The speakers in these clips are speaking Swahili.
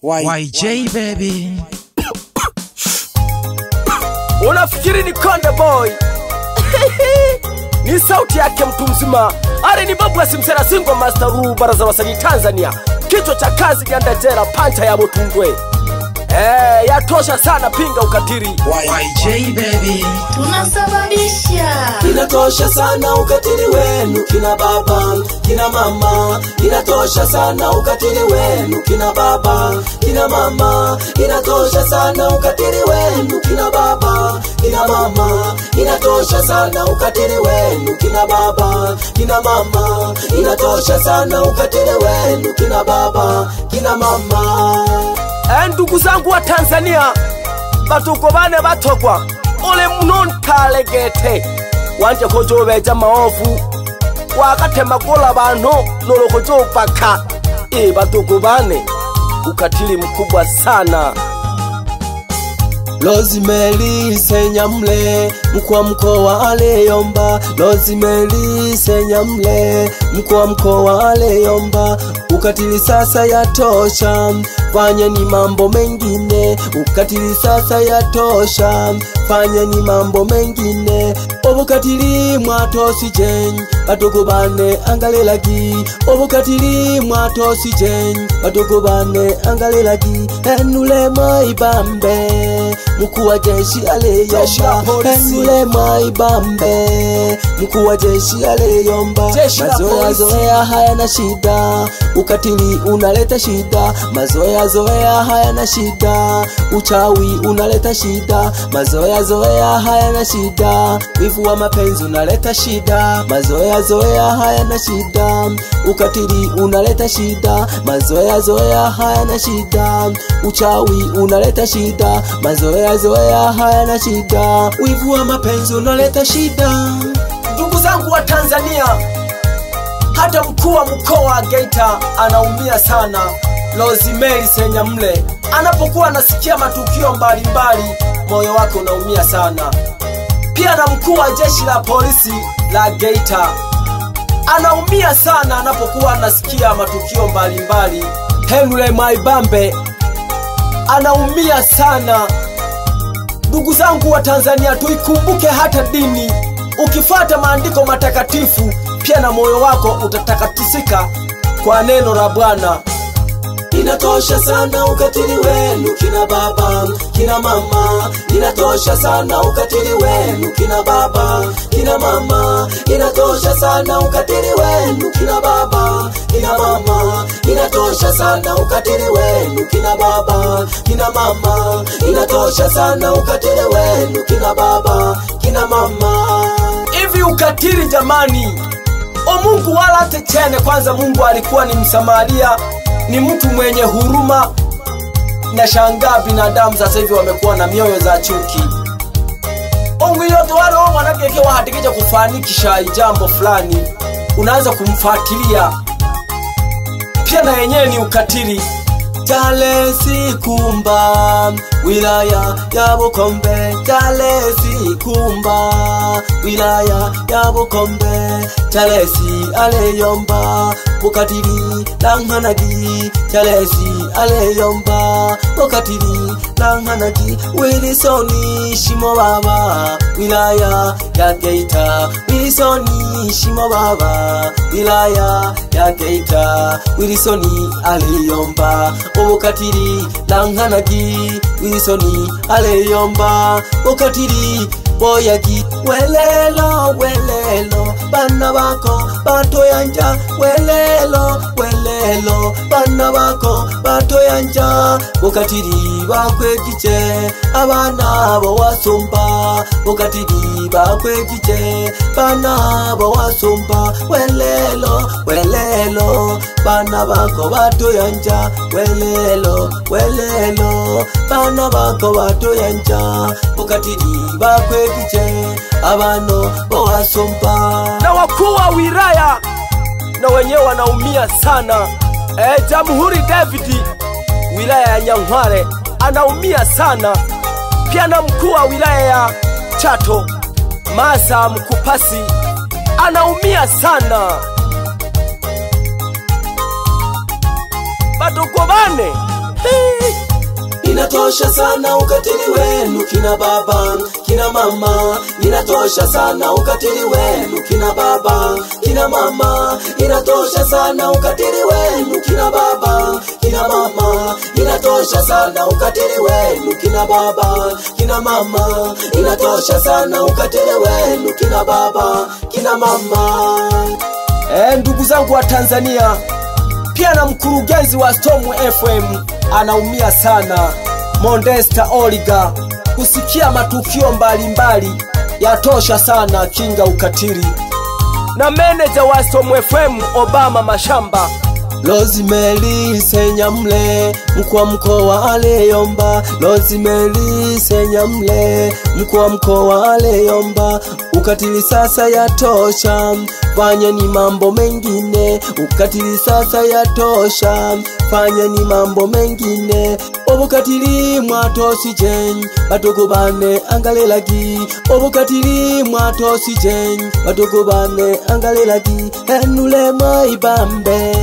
YJ baby. Unafikiri ni Konde Boy? Ni sauti yake mtu mzima. Ali ni babu ya Simsera Single Master Ruu baraza wasanii Tanzania. Kichwa cha kazi kiandajera pancha ya Motungwe. Yatosha sana pinga ukatiri. YJ baby. Tunasababisha. Inatosha sana ukatili wenu kina baba, kina mama. Inatosha sana ukatili wenu kina baba, kina mama. Inatosha sana ukatili wenu kina baba, kina mama. Inatosha sana ukatili wenu kina baba, kina mama. Inatosha sana ukatili wenu kina baba, kina mama. Ndugu zangu wa Tanzania, batuko bane batogwa ole mnontalegete wanje kojobeja maovu wakate magola abantu nolokojo paka batuko bane ukatili mkubwa sana. Rosemary Senyamule mkuu mkoa aleyomba. Rosemary Senyamule mkuu aleyomba. Ukatili sasa yatosha, fanyeni mambo mengine. Ukatili sasa yatosha, fanyeni mambo mengine. Obukatili mwatosi jen batuko bane angalelagi. Obukatili mwatosi jen batuko bane angalelagi. Enule maibambe mkuu wa jeshi aleyomba. Enule maibambe mkuu wa jeshi aleyomba. Mazoea hayana shida, ukatili unaleta shida. Mazoea hayana shida, uchawi unaleta shida. Mazoea hayana shida, wivu wa mapenzi unaleta shida. Mazoea hayana shida, ukatili unaleta shida. Mazoea hayana shida, uchawi unaleta shida. Mazoea hayana shida, wivu wa mapenzi unaleta shida. Ndugu zangu wa Tanzania, hata mkuu wa mkoa wa Geita anaumia sana. Rosemary Senyamule anapokuwa anasikia matukio mbalimbali, moyo wake unaumia sana. Pia na mkuu wa jeshi la polisi la Geita anaumia sana anapokuwa anasikia matukio mbalimbali. Henry Maibambe anaumia sana. Ndugu zangu wa Tanzania, tuikumbuke hata dini. Ukifuata maandiko matakatifu, pia na moyo wako utatakatisika kwa neno la Bwana. Inatosha sana ukatili wenu kina baba, kina mama. Inatosha sana ukatili wenu kina baba, kina mama. Inatosha sana ukatili wenu kina baba, kina mama. Inatosha sana ukatili wenu kina baba, kina mama. Inatosha sana ukatili wenu kina baba, kina mama. Hivi ukatili jamani, Mungu wala atechene. Kwanza Mungu alikuwa ni Msamaria, ni mtu mwenye huruma. Na shangaa binadamu sasa hivi wamekuwa na mioyo za chuki. Ongu yote wale wanagekewa hatikija kufanikisha jambo fulani, unaanza kumfuatilia. Pia na yenyewe ni ukatili. Charles Kumba wilaya ya Bukombe. Charles Kumba wilaya ya Bukombe. Charles aleyomba ukatili langhanagi. Charles aleyomba ukatili langhanagi. Wilson Shimo baba wilaya ya Geita. Wilson Shimo baba wilaya ya Geita. Wilson aleyomba ukatili langhanagi. Wilson aleyomba ukatili boyagi. Welelo welelo bana bako batoyanja. Welelo welelo bana bako batoyanja. Ukatili bakwekiche abana bo wasumba. Ukatili bakwekiche bana bo wasumba. Welelo welelo bana bako batoyanja. Welelo welelo bana bako batoyanja. Ukatili bakwekiche abano bo wasumba. Na wakuu wa wilaya na wenyewe wanaumia sana. Jamhuri David wilaya ya Nyang'hwale anaumia sana. Pia na mkuu wa wilaya ya Chato Masa Mkupasi anaumia sana. Batuko bane Inatosha sana ukatili wenu kina baba, kina mama. Inatosha sana ukatili wenu kina baba, kina mama. Inatosha sana ukatili wenu kina baba, kina mama. Inatosha sana ukatili wenu kina baba, kina mama. Inatosha sana ukatili wenu kina baba, kina mama. Ndugu zangu wa Tanzania, pia na mkurugenzi wa Storm FM anaumia sana, Modesta Oliga, kusikia matukio mbalimbali. Yatosha sana, kinga ukatili. Na meneja wa Storm FM Obama Mashamba, Rosemary Senyamule, mkuu wa mkoa aliyomba. Rosemary Senyamule, mkuu wa mkoa aliyomba. Ukatili sasa yatosha, fanyeni mambo mengine. Ukatili sasa yatosha, fanyeni mambo mengine. Obukatili mwatosijen, batugubane angalelagi. Obukatili mwatosijen, batugubane angalelagi. Enule maibambe,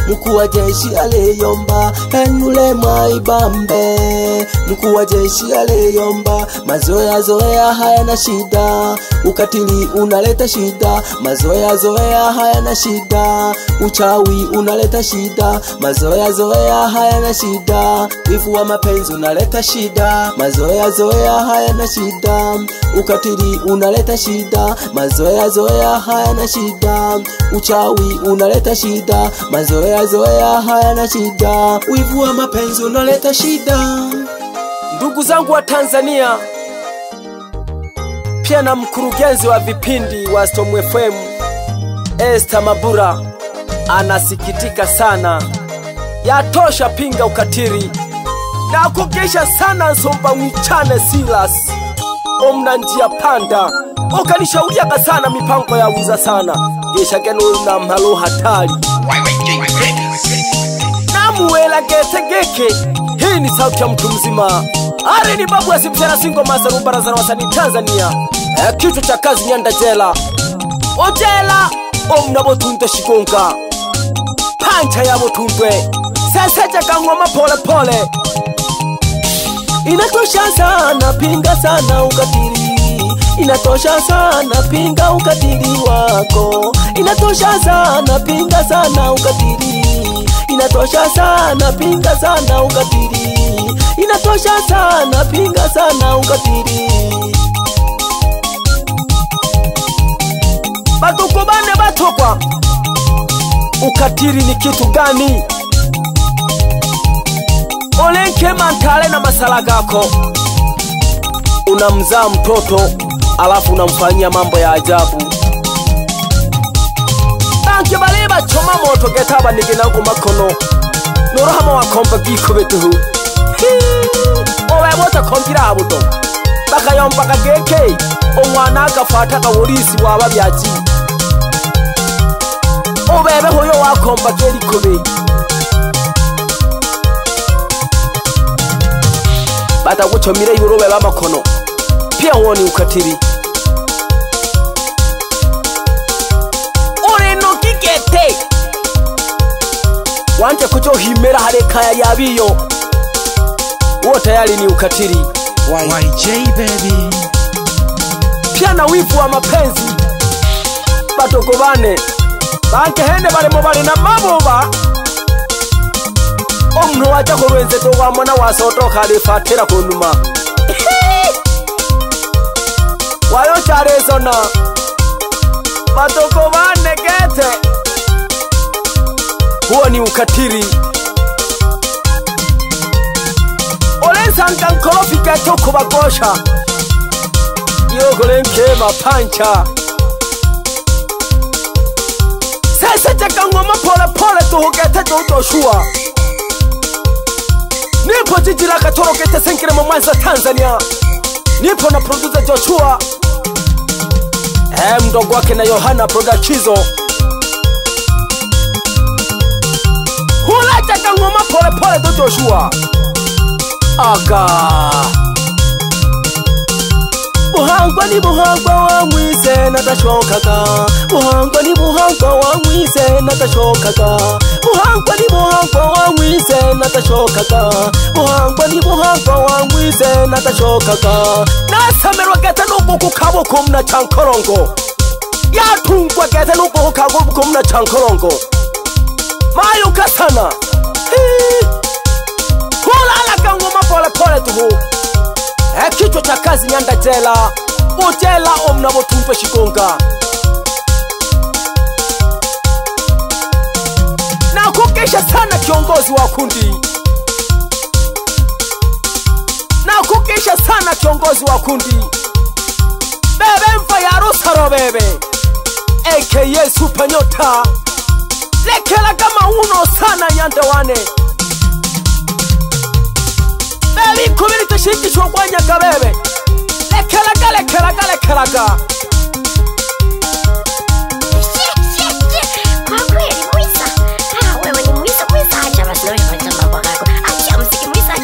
mkuu wa jeshi aliyomba. Enule maibambe, mkuu wa jeshi aliyomba. Mazoea zoea hayana shida, ukatili unaleta shida. Mazoea zoea hayana shida, uchawi unaleta shida. Mazoea zoea hayana shida, wivu wa mapenzi unaleta shida. Mazoea zoea hayana shida, ukatili unaleta shida. Mazoea zoea hayana shida, uchawi unaleta shida. Mazoea zoea hayana shida, wivu wa mapenzi unaleta shida. Ndugu zangu wa Tanzania, pia na mkurugenzi wa vipindi wa Storm FM Esther Mabura anasikitika sana. Yatosha, pinga ukatili. Na kukesha sana Nsomba Mwichane Silas, omna njia panda. Ukanishauria sana mipango ya wiza sana. Gesha genu na mhalo hatari. Namuela getegeke, hii ni sauti ya mtu mzima. Ari ni babu ya Sipsera Singo Masaru Baraza na wasanii Tanzania. Kitu cha kazi Nyanda Jela. Ojela, omna botunde shigonga. Pancha ya botunde. Seseja kangoma pole pole. Inatosha sana, pinga sana ukatili. Inatosha sana, pinga ukatili wako. Inatosha sana, pinga sana ukatili. Inatosha sana, pinga sana ukatili. Inatosha sana, pinga sana ukatili. Batukubane batokwa. Ukatili ni kitu gani? Olenke mantale na masala gako. Unamzaa mtoto alafu unamfanyia mambo ya ajabu. Tanke baleba choma moto getaba niginangu makono. Norohama wakomba giko betuhu. Owe mota kompira abuto. Baka yomba kageke. Omwana agafata kaworisi waba byaji. Obebe hoyo wakomba geri kobe. Bata guchomire yurobe bamakono. Pia huo ni ukatili. Ore no kigete. Wanje kucho himera hareka ya yabiyo. Uo tayari ni ukatili. YJ baby. Pia na wivu wa mapenzi. Batogobane. Banke hene bale mobale na maboba. Omno wacha kuruenze to wa mwana wa soto kale fatira kunuma. Wayo charezona. Batogobane gete. Huo ni ukatili. Olensa nkorofi geto kubagosha. Yogolenke mapancha. Sese chakangoma pole pole tuhugete Joshua. Nipo jiji la Katoro gete senkire Mwanza Tanzania. Nipo na producer Joshua. Mdogo wake na Yohana Produchizo. Hula chakangoma pole pole Joshua. Aga Buhangwa ni buhangwa wa mwise natashokaga. Buhangwa ni buhangwa wa mwise natashokaga. Buhangwa ni buhangwa wa mwise natashokaga. Buhangwa ni buhangwa wa mwise natashokaga. Nasamerwa geta nuko kukaboko mna chankorongo. Yatungwa geta nuko kukaboko mna chankorongo. Mayo kasana. Kula ala ngoma pole pole tuhu. Kichwa cha kazi Nyanda Jela. Ujela omna botumpe shikonga. Na kukesha sana kiongozi wa kundi. Na kukesha sana kiongozi wa kundi. Bebe mfa ya Rosaro bebe AKA Super Nyota. Lekela kama uno sana Nyanda wane. Bebe kumili tashiki shwagwanya kabebe. Lekelaga. Kwa kweli Mwisa. Wewe ni Mwisa. Acha basi na wewe kwa mambo yako. Acha msiki Mwisa.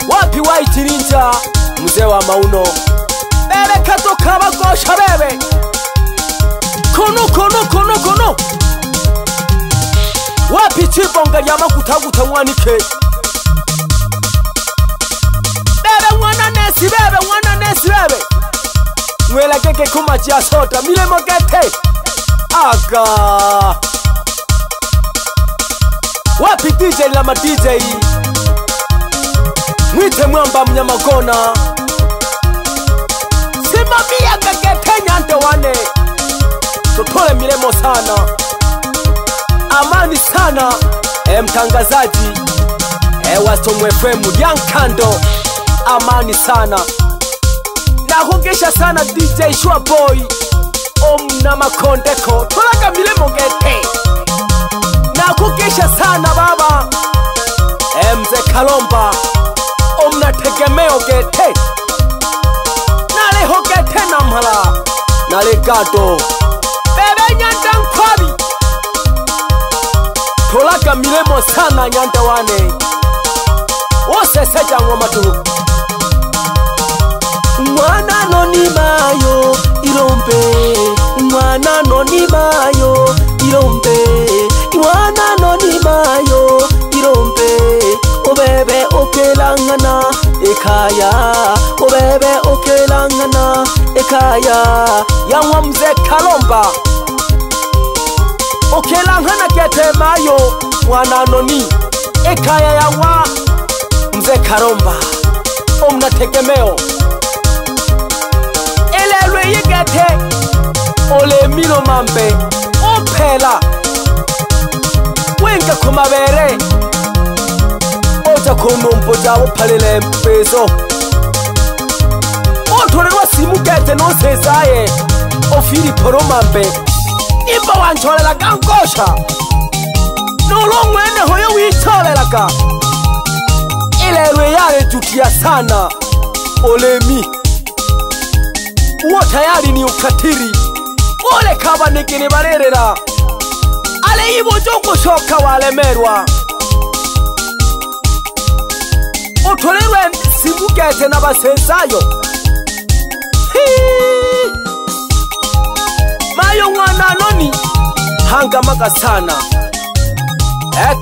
Wapi White Ninja mzee wa mauno. Bebe katoka bagosha bebe. Kono. Wapi chibonga ya makutaguta mwanike. Mwana nesi bebe. Mwela keke kumachi ya sota. Mile mogete. Aga. Wapi DJ lama DJ. Mwite mwamba mnyamagona. Simamia kakete Nyanda wane. Totole milemo sana. Amani sana. Mtangazaji Wastomwe FM Yankando. Amani sana. Na kugesha sana DJ Shua Boy. Omna makondeko. Tulaga milemo gete. Na kugesha sana baba Mzee Kalomba. Omna tegemeo gete. Nale ho gete na mhala. Nale gato. Bebe Nyanda nkwabi. Tulaga milemo sana Nyanda wane. Ose seja ngoma tu. Mwana no ni mayo ilombe. Mwana no ni mayo ilombe. Mwana no ni mayo ilombe. Obebe okelangana ekaya. Obebe okelangana ekaya. Yangwa Mzee Kalomba. Okelangana kete mayo. Mwana no ni ekaya yangwa Mzee Kalomba. Omna tegemeo. Elelwe yigete. Ole milo mambe. Opela. Wenga kumabere. Oja kunombo jawo palile mpezo. Otorerwa simu gete no sezaye. Ofiri poro mambe. Imba wancholela gangosha. Nolongwene hoyo wicholela ka. Elelwe yale jukia sana. Olemi. Uo tayari ni ukatiri. Ole kaba nikini barerera. Ale ibo joko shoka walemerwa. Otolerwe simugete na basesayo. Mayo mwana noni. Hanga maka sana.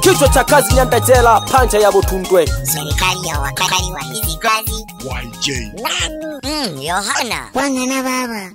Kichwa cha kazi Nyanda Jela. Pancha ya Butundwe. Serikali ya wakali wa hizi kazi YJ Yohana Wana na baba.